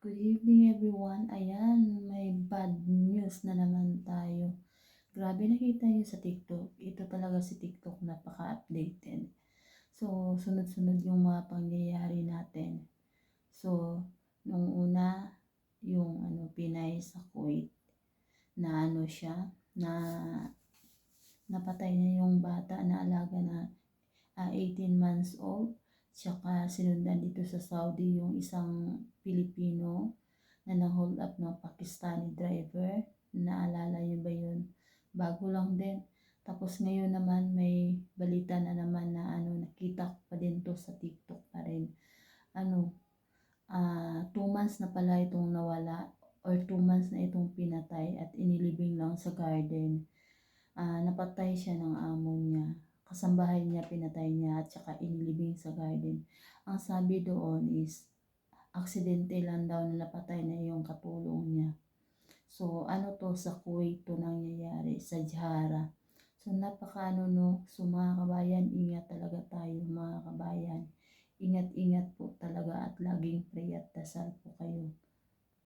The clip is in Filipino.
Good evening everyone. Ayan, may bad news na naman tayo. Grabe, nakita niyo sa TikTok. Ito talaga si TikTok, napaka-updated. So, sunod-sunod yung mga pangyayari natin. So, nung una, yung Pinay sa Kuwait na siya, na napatay na yung bata na alaga na 18 months old. Tsaka sinundan dito sa Saudi yung isang Pilipino na na-hold up ng Pakistani driver. Naalala niyo ba yun? Bago lang din. Tapos ngayon naman may balita na naman na nakita ko pa din to sa TikTok pa rin. 2 months na pala itong nawala, or 2 months na itong pinatay at inilibing lang sa garden. Napatay siya ng amo niya. Kasambahay niya, pinatay niya at saka inilibing sa garden. Ang sabi doon is, aksidente lang daw na napatay na yung katulong niya. So, to sa Kuwait to nangyayari, sa Jahara. So, so mga kabayan, ingat talaga tayo mga kabayan. Ingat-ingat po talaga at laging pray at dasal po kayo.